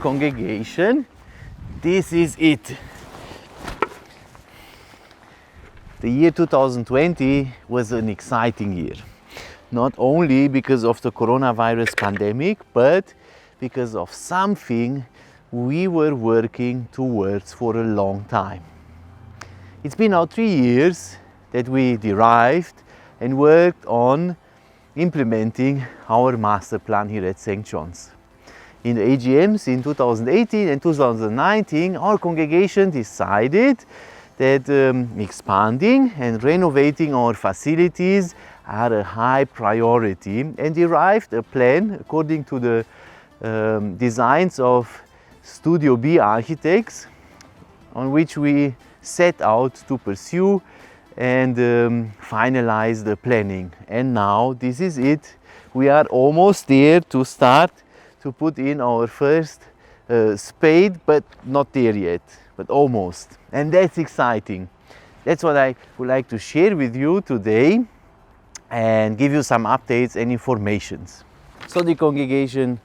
congregation, this is it. The year 2020 was an exciting year, not only because of the coronavirus pandemic, but because of something we were working towards for a long time. It's been now 3 years that we derived and worked on implementing our master plan here at St. John's. In the AGMs in 2018 and 2019, our congregation decided that expanding and renovating our facilities are a high priority and derived a plan according to the designs of Studio B architects, on which we set out to pursue and finalize the planning. And now this is it. We are almost there to start to put in our first spade, but not there yet, but almost. And that's exciting. That's what I would like to share with you today and give you some updates and informations. So the congregation,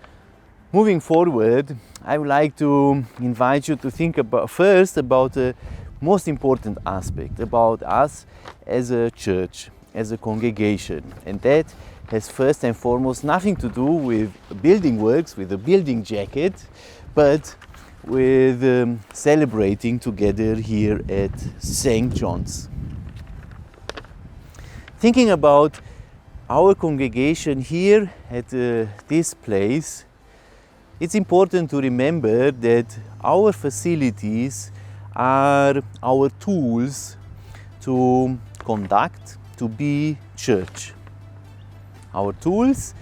moving forward, I would like to invite you to think about the most important aspect about us as a church, as a congregation, and that has first and foremost nothing to do with building works, with a building jacket, but with celebrating together here at St. John's. Thinking about our congregation here at this place, it's important to remember that our facilities are our tools to conduct, to be church. Our tools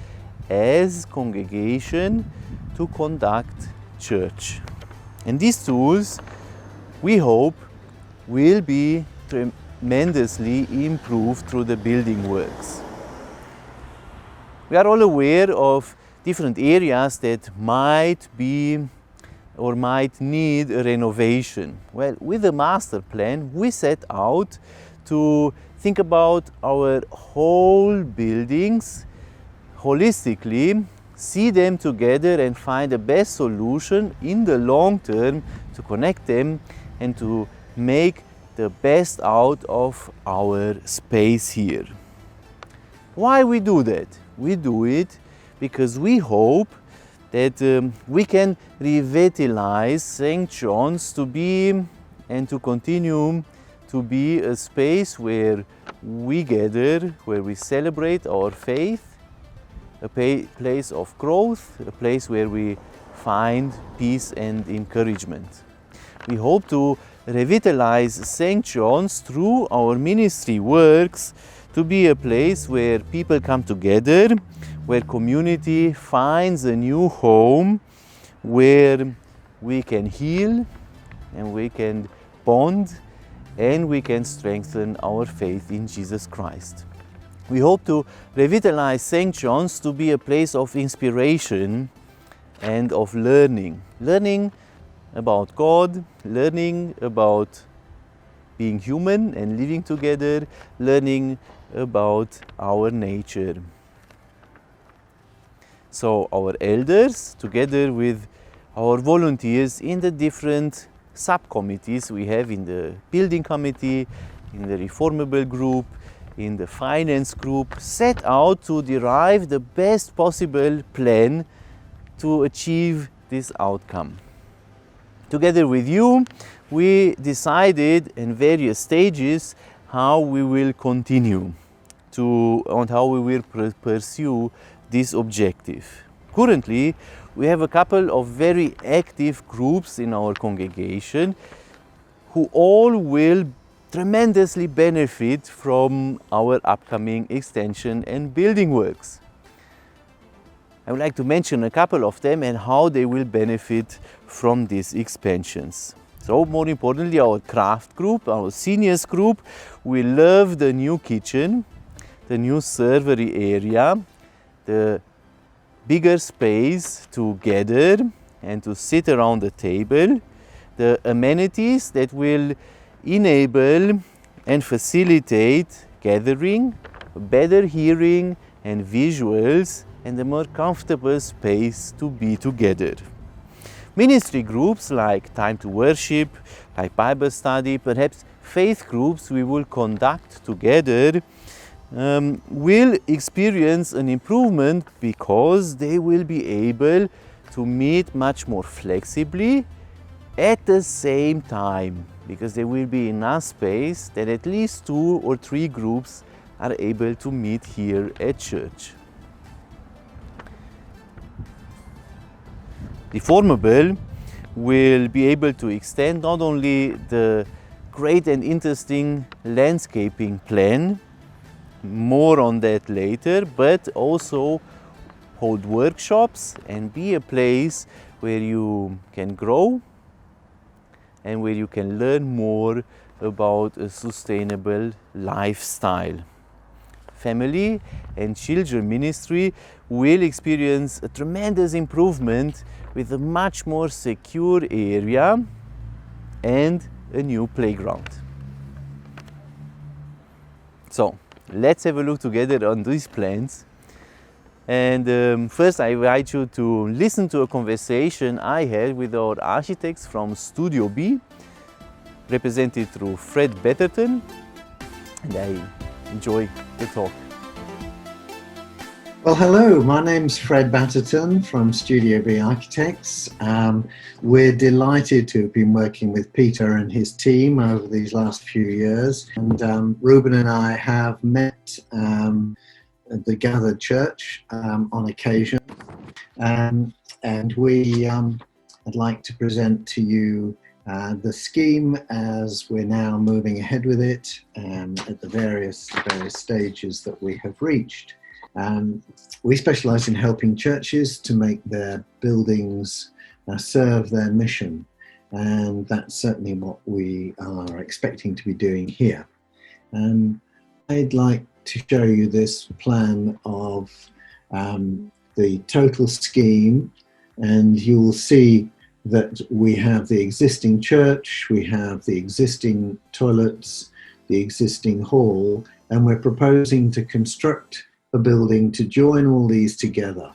as congregation to conduct church. And these tools, we hope, will be tremendously improved through the building works. We are all aware of different areas that might be or might need a renovation. Well, with the master plan, we set out to think about our whole buildings holistically, see them together and find the best solution in the long term to connect them and to make the best out of our space here. Why we do that? We do it because we hope that we can revitalize St. John's to be and to continue to be a space where we gather, where we celebrate our faith, a place of growth, a place where we find peace and encouragement. We hope to revitalize St. John's through our ministry works to be a place where people come together, where community finds a new home, where we can heal and we can bond and we can strengthen our faith in Jesus Christ. We hope to revitalize St. John's to be a place of inspiration and of learning. Learning about God, learning about being human and living together, learning about our nature. So our elders, together with our volunteers in the different subcommittees we have in the building committee, in the reformable group, in the finance group, set out to derive the best possible plan to achieve this outcome. Together with you, we decided in various stages how we will continue and how we will pursue this objective. Currently, we have a couple of very active groups in our congregation who all will tremendously benefit from our upcoming extension and building works. I would like to mention a couple of them and how they will benefit from these expansions. So more importantly, our craft group, our seniors group, we love the new kitchen, the new servery area, the bigger space to gather and to sit around the table, the amenities that will enable and facilitate gathering, better hearing and visuals, and a more comfortable space to be together. Ministry groups like Time to Worship, like Bible study, perhaps faith groups we will conduct together will experience an improvement because they will be able to meet much more flexibly at the same time, because there will be enough space that at least 2 or 3 groups are able to meet here at church. The Formable will be able to extend not only the great and interesting landscaping plan, more on that later, but also hold workshops and be a place where you can grow and where you can learn more about a sustainable lifestyle. Family and children ministry will experience a tremendous improvement with a much more secure area and a new playground. So let's have a look together on these plans. And first I invite you to listen to a conversation I had with our architects from Studio B, represented through Fred Betterton, and I enjoy the talk. Well, hello, my name's Fred Batterton from Studio B Architects. We're delighted to have been working with Peter and his team over these last few years. And Ruben and I have met at the Gathered Church on occasion. And I'd like to present to you the scheme as we're now moving ahead with it at the various stages that we have reached. We specialise in helping churches to make their buildings serve their mission, and that's certainly what we are expecting to be doing here. I'd like to show you this plan of the total scheme, and you will see that we have the existing church, we have the existing toilets, the existing hall, and we're proposing to construct a building to join all these together.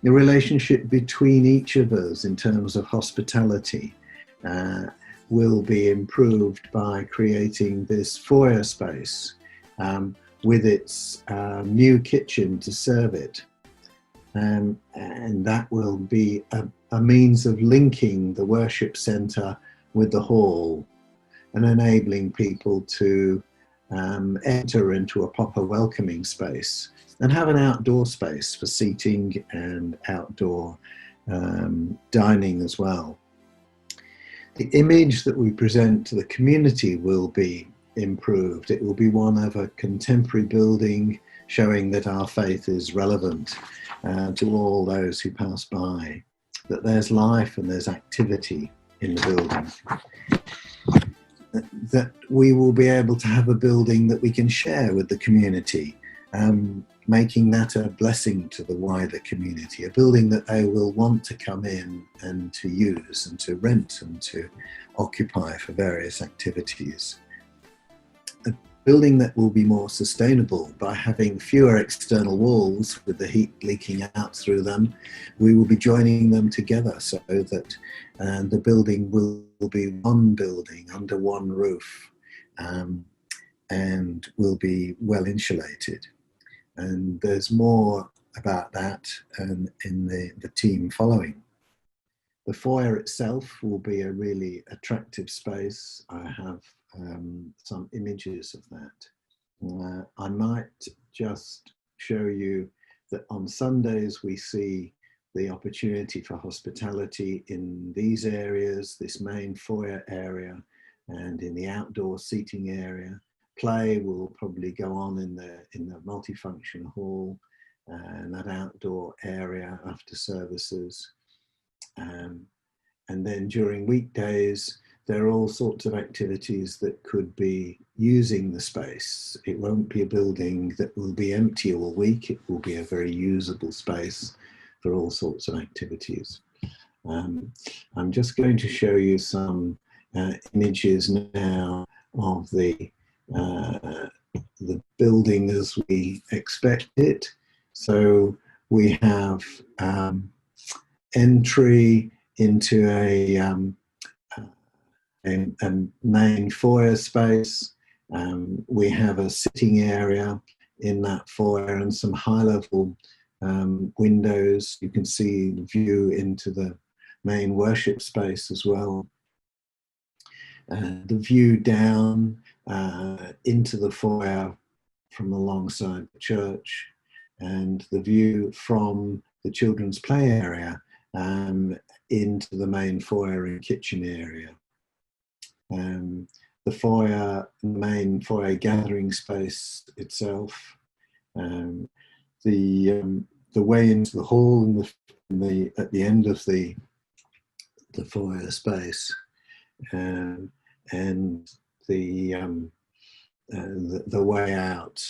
The relationship between each of us in terms of hospitality will be improved by creating this foyer space with its new kitchen to serve it. And that will be a means of linking the worship centre with the hall and enabling people to enter into a proper welcoming space and have an outdoor space for seating and outdoor dining as well. The image that we present to the community will be improved. It will be one of a contemporary building showing that our faith is relevant to all those who pass by, that there's life and there's activity in the building. That we will be able to have a building that we can share with the community, making that a blessing to the wider community, a building that they will want to come in and to use and to rent and to occupy for various activities. A building that will be more sustainable by having fewer external walls with the heat leaking out through them. We will be joining them together so that the building will be one building under one roof and will be well insulated. And there's more about that in the team following. The foyer itself will be a really attractive space. I have some images of that. I might just show you that on Sundays we see the opportunity for hospitality in these areas, this main foyer area, and in the outdoor seating area. Play will probably go on in the multifunction hall and that outdoor area after services. And then during weekdays, there are all sorts of activities that could be using the space. It won't be a building that will be empty all week. It will be a very usable space for all sorts of activities. I'm just going to show you some images now of the building as we expect it. So we have entry into a main foyer space. We have a sitting area in that foyer and some high-level windows. You can see the view into the main worship space as well. The view down into the foyer from alongside the church, and the view from the children's play area into the main foyer and kitchen area. The foyer, the main foyer gathering space itself, the way into the hall and at the end of the foyer space, and the way out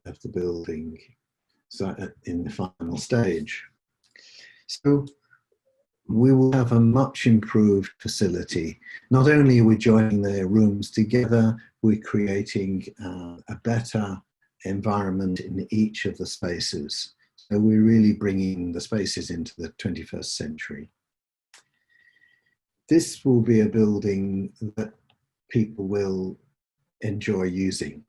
of the building, so in the final stage. So we will have a much improved facility. Not only are we joining the rooms together, we're creating a better environment in each of the spaces. So we're really bringing the spaces into the 21st century. This will be a building that people will enjoy using,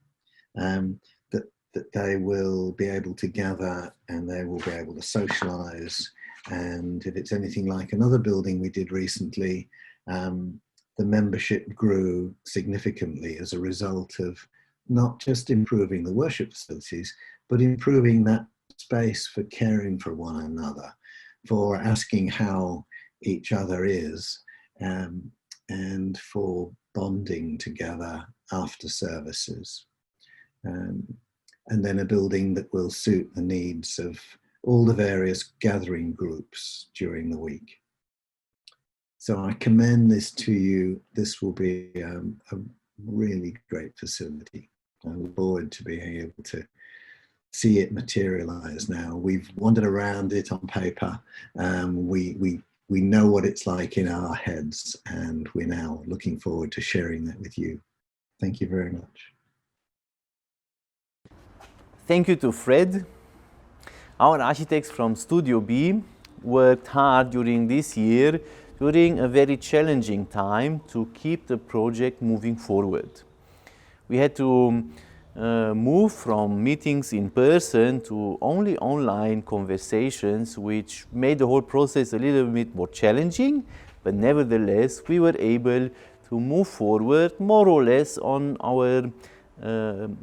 that they will be able to gather and they will be able to socialize. And if it's anything like another building we did recently, the membership grew significantly as a result of not just improving the worship facilities, but improving that space for caring for one another, for asking how each other is, and for bonding together after services. And then a building that will suit the needs of all the various gathering groups during the week. So I commend this to you. This will be a really great facility. I look forward to being able to see it materialize now. We've wandered around it on paper. We know what it's like in our heads, and we're now looking forward to sharing that with you. Thank you very much. Thank you to Fred. Our architects from Studio B worked hard during this year, during a very challenging time, to keep the project moving forward. We had to move from meetings in person to only online conversations, which made the whole process a little bit more challenging, but nevertheless we were able to move forward more or less on our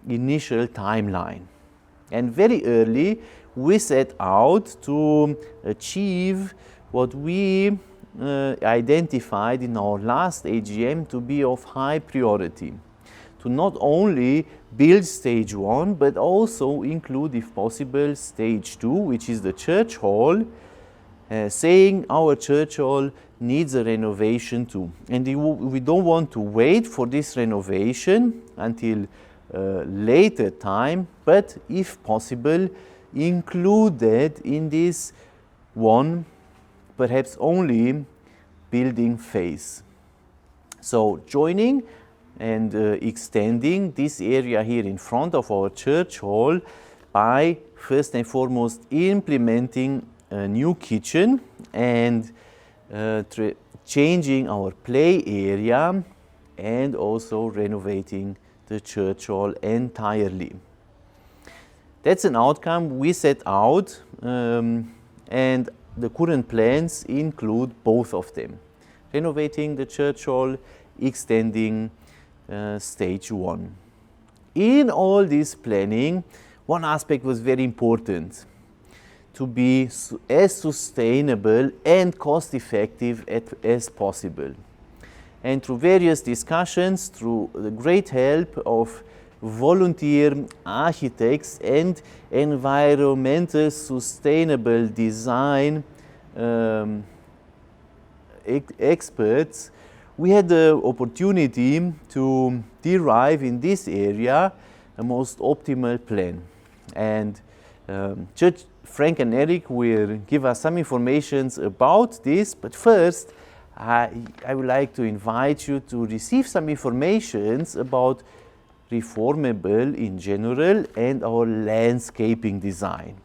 initial timeline. And very early we set out to achieve what we identified in our last AGM to be of high priority. To not only build stage 1, but also include, if possible, stage 2, which is the church hall, saying our church hall needs a renovation too. And we don't want to wait for this renovation until later time, but if possible, included in this one, perhaps only, building phase. So joining and extending this area here in front of our church hall by first and foremost implementing a new kitchen and changing our play area, and also renovating the church hall entirely. That's an outcome we set out, and the current plans include both of them: renovating the church hall, extending stage 1. In all this planning, one aspect was very important: to be as sustainable and cost-effective as possible. And through various discussions, through the great help of volunteer architects and environmental sustainable design experts, we had the opportunity to derive in this area a most optimal plan. And Frank and Eric will give us some information about this, but first I would like to invite you to receive some information about Reformable in general and our landscaping design,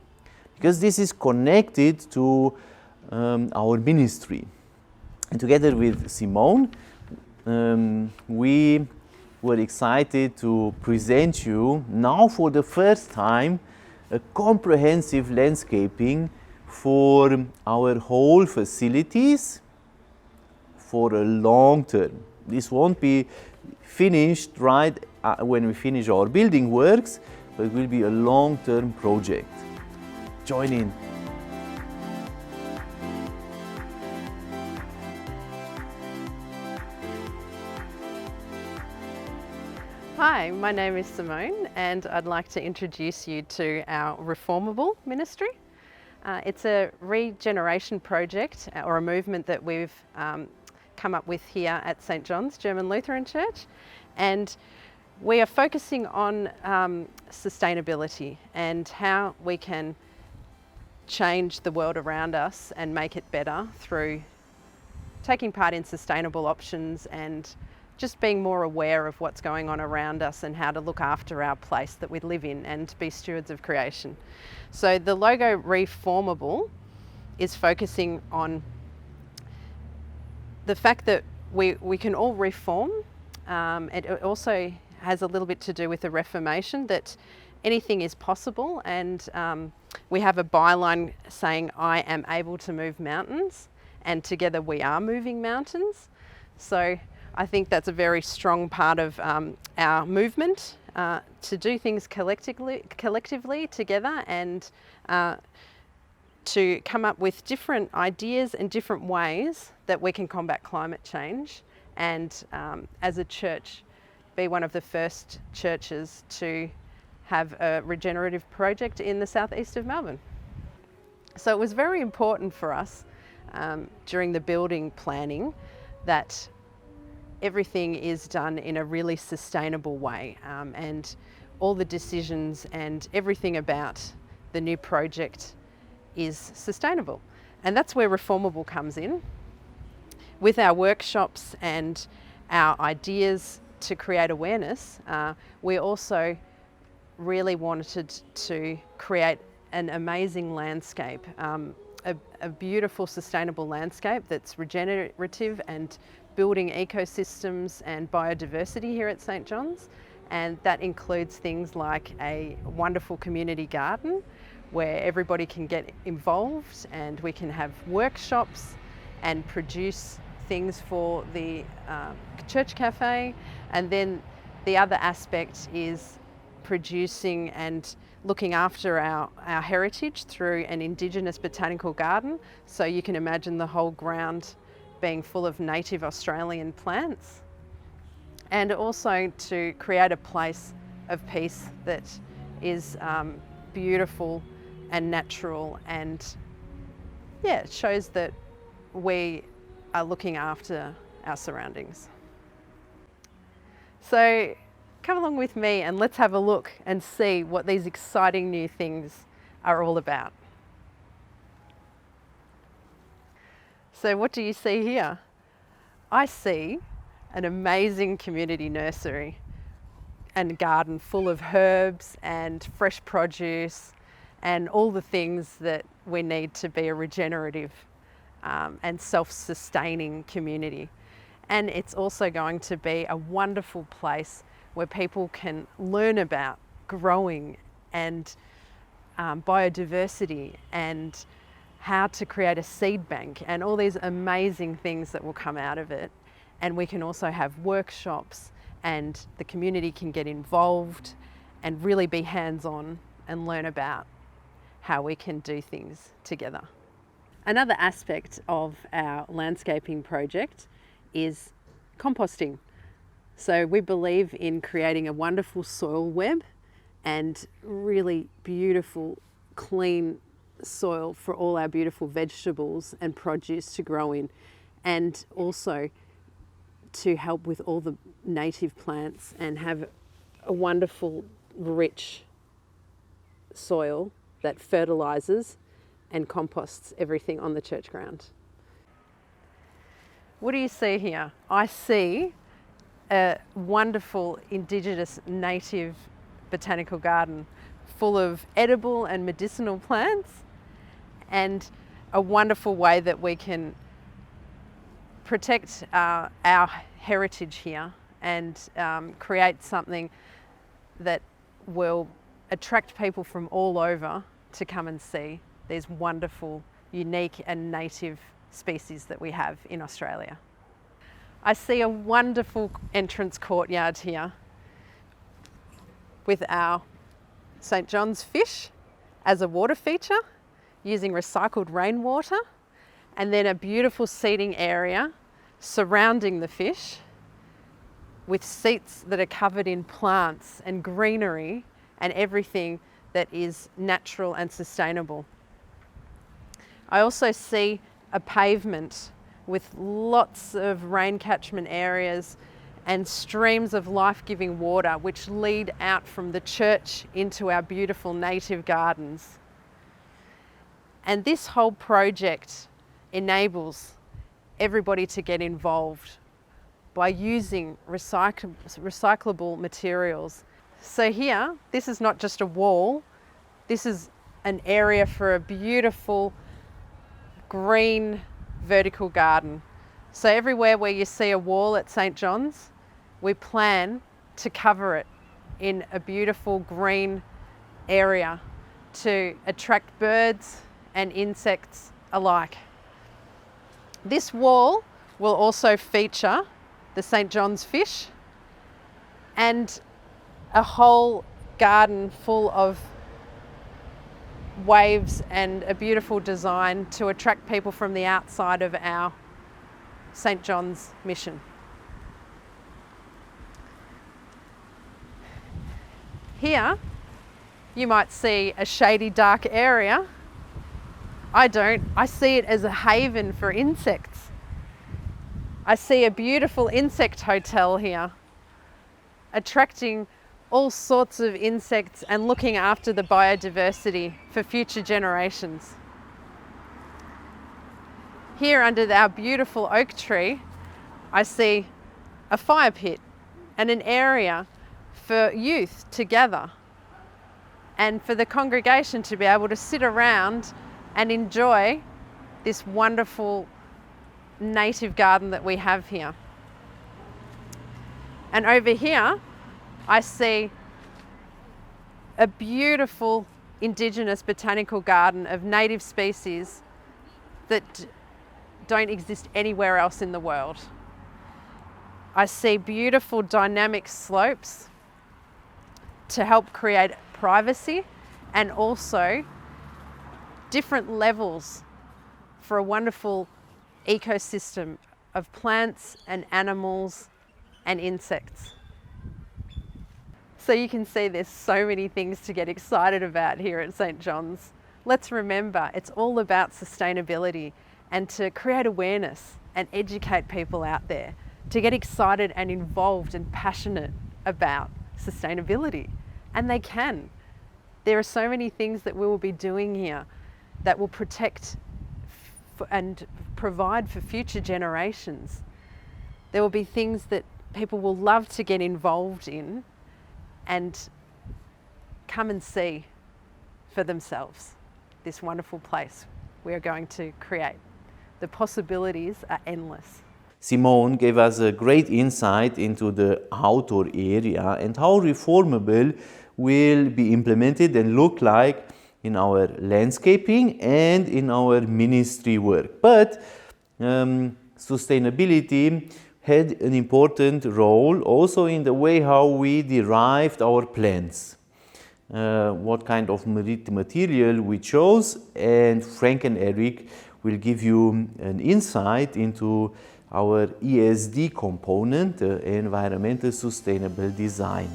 because this is connected to our ministry. And together with Simone, we were excited to present you now for the first time a comprehensive landscaping for our whole facilities for a long term. This won't be finished right when we finish our building works, but it will be a long-term project. Join in. Hi, my name is Simone and I'd like to introduce you to our Reformable ministry. It's a regeneration project or a movement that we've come up with here at St. John's German Lutheran Church, and we are focusing on sustainability and how we can change the world around us and make it better through taking part in sustainable options and just being more aware of what's going on around us and how to look after our place that we live in and be stewards of creation. So the logo Reformable is focusing on the fact that we can all reform. It also has a little bit to do with the Reformation, that anything is possible, and we have a byline saying, "I am able to move mountains," and together we are moving mountains. So I think that's a very strong part of our movement, to do things collectively together, and to come up with different ideas and different ways that we can combat climate change, and as a church be one of the first churches to have a regenerative project in the southeast of Melbourne. So it was very important for us during the building planning that everything is done in a really sustainable way, and all the decisions and everything about the new project is sustainable. And that's where Reformable comes in. With our workshops and our ideas to create awareness, we also really wanted to create an amazing landscape, a beautiful sustainable landscape that's regenerative and building ecosystems and biodiversity here at St. John's. And that includes things like a wonderful community garden where everybody can get involved, and we can have workshops and produce things for the church cafe. And then the other aspect is producing and looking after our heritage through an Indigenous botanical garden. So you can imagine the whole ground being full of native Australian plants, and also to create a place of peace that is beautiful and natural, and it shows that we are looking after our surroundings. So come along with me and let's have a look and see what these exciting new things are all about. So what do you see here? I see an amazing community nursery and garden full of herbs and fresh produce and all the things that we need to be a regenerative and self-sustaining community. And it's also going to be a wonderful place where people can learn about growing and biodiversity and how to create a seed bank and all these amazing things that will come out of it. And we can also have workshops, and the community can get involved and really be hands-on and learn about how we can do things together. Another aspect of our landscaping project is composting. So we believe in creating a wonderful soil web and really beautiful, clean soil for all our beautiful vegetables and produce to grow in, and also to help with all the native plants and have a wonderful, rich soil that fertilises and composts everything on the church ground. What do you see here? I see a wonderful Indigenous native botanical garden full of edible and medicinal plants, and a wonderful way that we can protect our heritage here and create something that will attract people from all over to come and see these wonderful, unique and native species that we have in Australia. I see a wonderful entrance courtyard here with our St. John's fish as a water feature using recycled rainwater, and then a beautiful seating area surrounding the fish with seats that are covered in plants and greenery and everything that is natural and sustainable. I also see a pavement with lots of rain catchment areas and streams of life-giving water which lead out from the church into our beautiful native gardens. And this whole project enables everybody to get involved by using recyclable materials. So here, this is not just a wall, this is an area for a beautiful green vertical garden. So everywhere where you see a wall at St. John's, we plan to cover it in a beautiful green area to attract birds and insects alike. This wall will also feature the St. John's fish and a whole garden full of waves and a beautiful design to attract people from the outside of our St. John's mission. Here, you might see a shady, dark area. I don't. I see it as a haven for insects. I see a beautiful insect hotel here, attracting all sorts of insects and looking after the biodiversity for future generations. Here under our beautiful oak tree, I see a fire pit and an area for youth to gather and for the congregation to be able to sit around and enjoy this wonderful native garden that we have here. And over here, I see a beautiful Indigenous botanical garden of native species that don't exist anywhere else in the world. I see beautiful dynamic slopes to help create privacy and also different levels for a wonderful ecosystem of plants and animals and insects. So you can see there's so many things to get excited about here at St. John's. Let's remember, it's all about sustainability and to create awareness and educate people out there to get excited and involved and passionate about sustainability. And they can. There are so many things that we will be doing here that will protect and provide for future generations. There will be things that people will love to get involved in and come and see for themselves this wonderful place we are going to create. The possibilities are endless. Simone gave us a great insight into the outdoor area and how reformable will be implemented and look like in our landscaping and in our ministry work. But sustainability had an important role also in the way how we derived our plants, what kind of material we chose, and Frank and Eric will give you an insight into our ESD component, environmental sustainable design.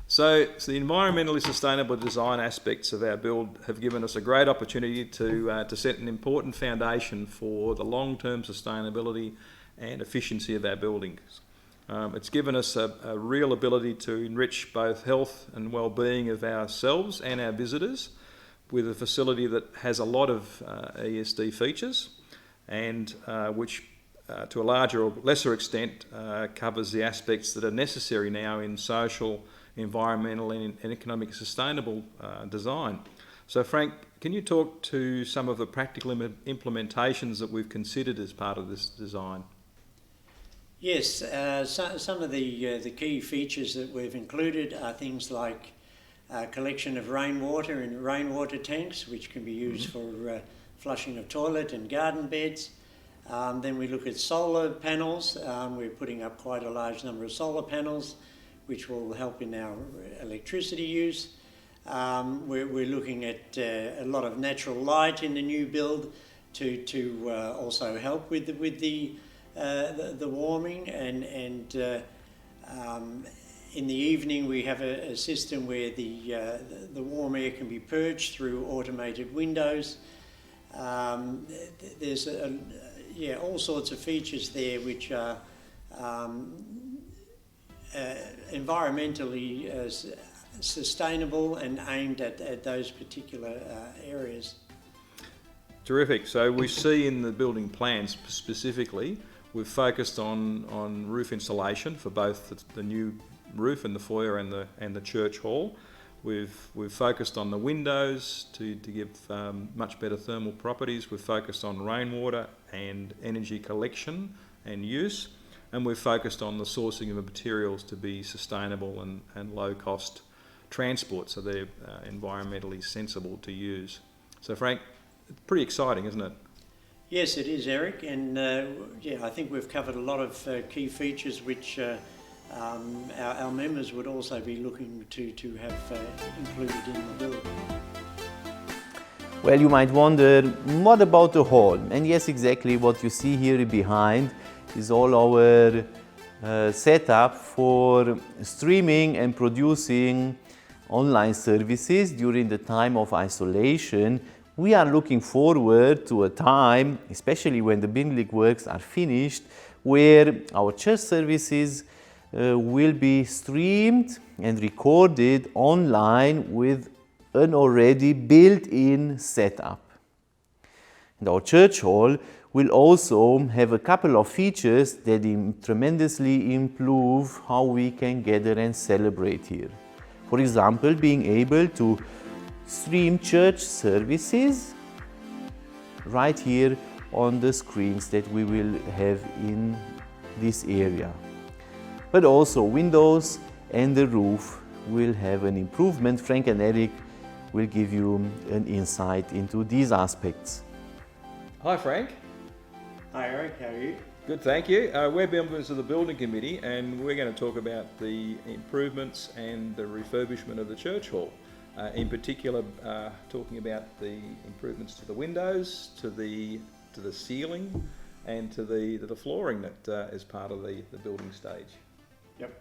So the environmentally sustainable design aspects of our build have given us a great opportunity to set an important foundation for the long-term sustainability and efficiency of our buildings. It's given us a real ability to enrich both health and well-being of ourselves and our visitors with a facility that has a lot of ESD features and which to a larger or lesser extent covers the aspects that are necessary now in social, environmental and economic sustainable design. So Frank Can you talk to some of the practical implementations that we've considered as part of this design? Yes, some of the key features that we've included are things like collection of rainwater in rainwater tanks, which can be used for flushing of toilet and garden beds. Then we look at solar panels. We're putting up quite a large number of solar panels, which will help in our electricity use. We're looking at a lot of natural light in the new build to also help with the warming, and in the evening we have a system where the warm air can be purged through automated windows. There's all sorts of features there which are environmentally sustainable and aimed at those particular areas. Terrific. So we see in the building plans specifically, we've focused on roof insulation for both the new roof and the foyer and the church hall. We've focused on the windows to give much better thermal properties. We've focused on rainwater and energy collection and use, and we've focused on the sourcing of materials to be sustainable and low cost transport, so they're environmentally sensible to use. So Frank, it's pretty exciting, isn't it? Yes, it is, Eric, and I think we've covered a lot of key features which our members would also be looking to have included in the build. Well, you might wonder, what about the hall? And yes, exactly what you see here behind is all our setup for streaming and producing online services during the time of isolation. We are looking forward to a time, especially when the Binglick works are finished, where our church services will be streamed and recorded online with an already built-in setup. And our church hall will also have a couple of features that tremendously improve how we can gather and celebrate here. For example, being able to stream church services right here on the screens that we will have in this area. But also windows and the roof will have an improvement. Frank and Eric will give you an insight into these aspects. Hi Frank. Hi Eric, how are you? Good, thank you. We're members of the building committee and we're going to talk about the improvements and the refurbishment of the church hall. In particular, talking about the improvements to the windows, to the ceiling, and to the flooring that is part of the building stage. Yep.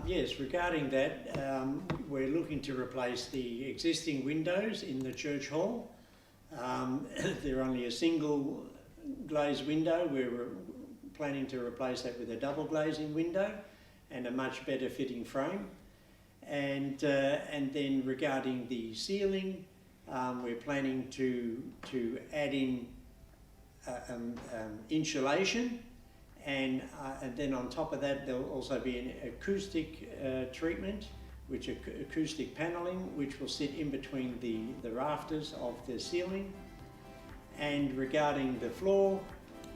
Yes, regarding that, we're looking to replace the existing windows in the church hall. They're only a single glazed window. We're planning to replace that with a double glazing window and a much better fitting frame. And then regarding the ceiling, we're planning to add in insulation, and then on top of that there'll also be an acoustic treatment, which acoustic panelling, which will sit in between the rafters of the ceiling. And regarding the floor,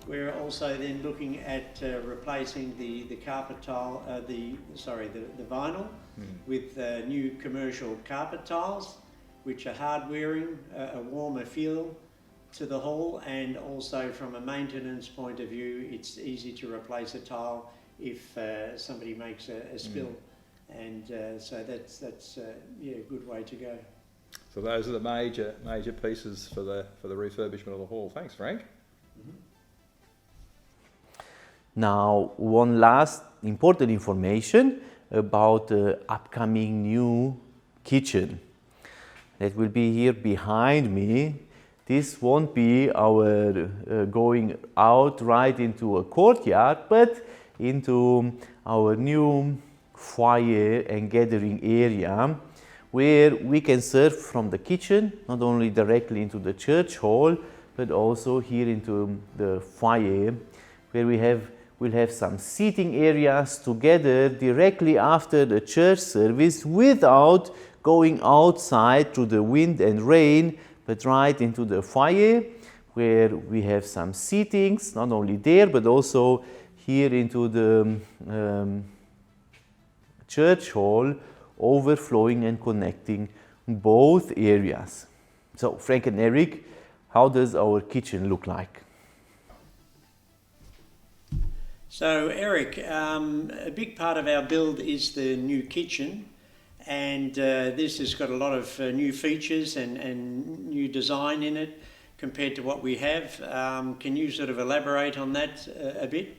we're also then looking at replacing the carpet tile, the vinyl with new commercial carpet tiles, which are hard wearing, a warmer feel to the hall, and also from a maintenance point of view, it's easy to replace a tile if somebody makes a spill, and so that's a good way to go. So those are the major pieces for the refurbishment of the hall. Thanks, Frank. Now, one last important information about the upcoming new kitchen that will be here behind me. This won't be our going out right into a courtyard, but into our new foyer and gathering area, where we can serve from the kitchen, not only directly into the church hall, but also here into the foyer, where we have We'll have some seating areas together directly after the church service without going outside through the wind and rain, but right into the foyer where we have some seatings, not only there, but also here into the church hall, overflowing and connecting both areas. So, Frank and Eric, how does our kitchen look like? So Eric, a big part of our build is the new kitchen, and this has got a lot of new features and new design in it compared to what we have. Can you sort of elaborate on that a bit?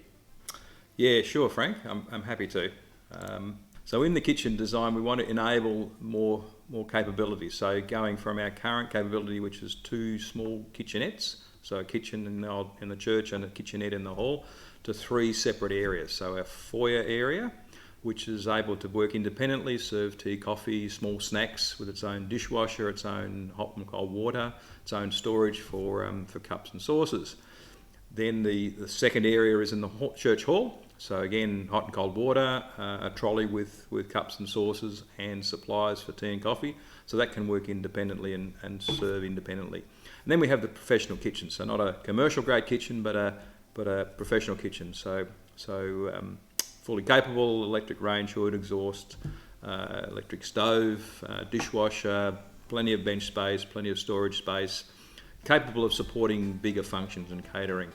Yeah, sure, Frank. I'm happy to. So in the kitchen design, we want to enable more capabilities. So going from our current capability, which is 2 small kitchenettes, so a kitchen in the church and a kitchenette in the hall, to 3 separate areas. So our foyer area, which is able to work independently, serve tea, coffee, small snacks with its own dishwasher, its own hot and cold water, its own storage for cups and saucers. Then the second area is in the church hall. So again, hot and cold water, a trolley with cups and saucers and supplies for tea and coffee. So that can work independently and serve independently. And then we have the professional kitchen. So not a commercial grade kitchen, but a professional kitchen. So fully capable, electric range hood, exhaust, electric stove, dishwasher, plenty of bench space, plenty of storage space, capable of supporting bigger functions and catering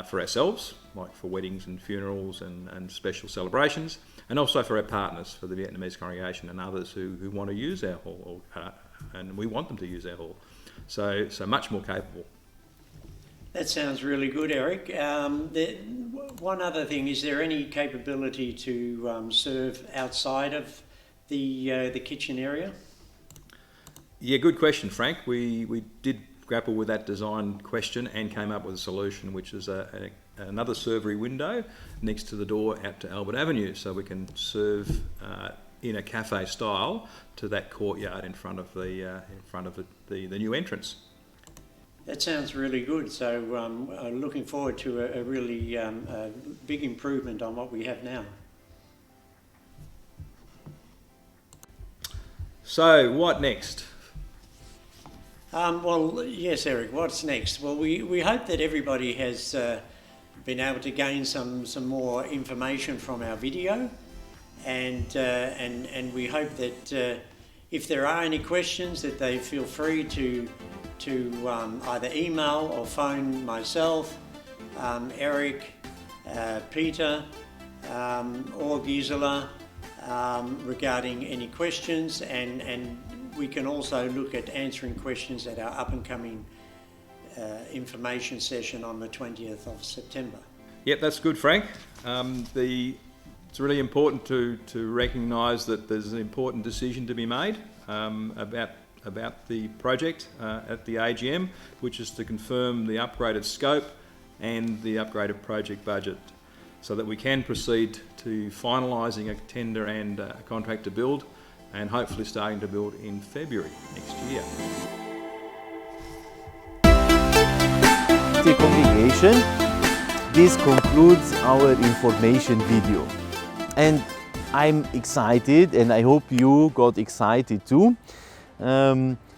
for ourselves, like for weddings and funerals and special celebrations, and also for our partners, for the Vietnamese congregation and others who want to use our hall, and we want them to use our hall. So much more capable. That sounds really good, Eric. One other thing, is there any capability to serve outside of the kitchen area? Yeah, good question, Frank. We did grapple with that design question and came up with a solution, which is another servery window next to the door out to Albert Avenue, so we can serve in a cafe style to that courtyard in front of the new entrance. That sounds really good. So looking forward to a really big improvement on what we have now. So what next? Well, yes, Eric, what's next? Well, we hope that everybody has been able to gain some more information from our video, and we hope that if there are any questions, that they feel free to either email or phone myself, Eric, Peter, or Gisela regarding any questions, and we can also look at answering questions at our up-and-coming information session on the 20th of September. Yep, that's good, Frank. It's really important to recognise that there's an important decision to be made about the project at the AGM, which is to confirm the upgraded scope and the upgraded project budget, so that we can proceed to finalising a tender and a contract to build, and hopefully starting to build in February next year. Dear congregation, this concludes our information video. And I'm excited, and I hope you got excited too.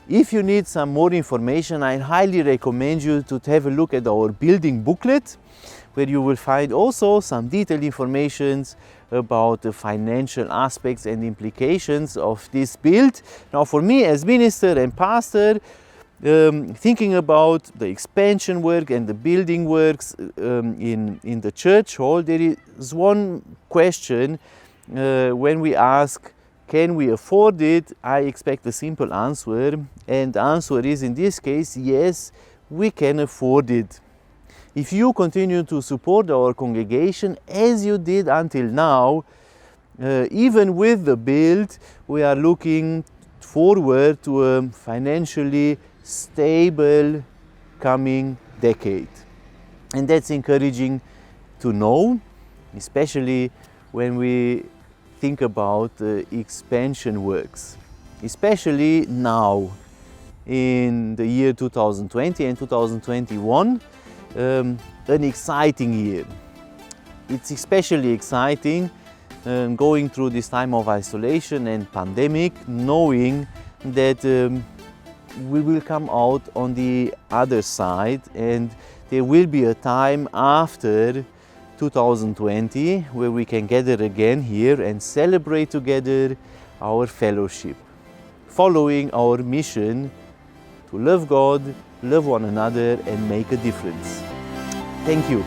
If you need some more information, I highly recommend you to have a look at our building booklet, where you will find also some detailed information about the financial aspects and implications of this build. Now, for me as minister and pastor, thinking about the expansion work and the building works in the church hall, there is one question when we ask, can we afford it? I expect a simple answer, and the answer is, in this case, yes, we can afford it. If you continue to support our congregation as you did until now, even with the build, we are looking forward to a financially stable coming decade. And that's encouraging to know, especially when we think about expansion works, especially now in the year 2020 and 2021, an exciting year. It's especially exciting going through this time of isolation and pandemic, knowing that we will come out on the other side, and there will be a time after 2020 where we can gather again here and celebrate together our fellowship, following our mission to love God, love one another and make a difference. Thank you.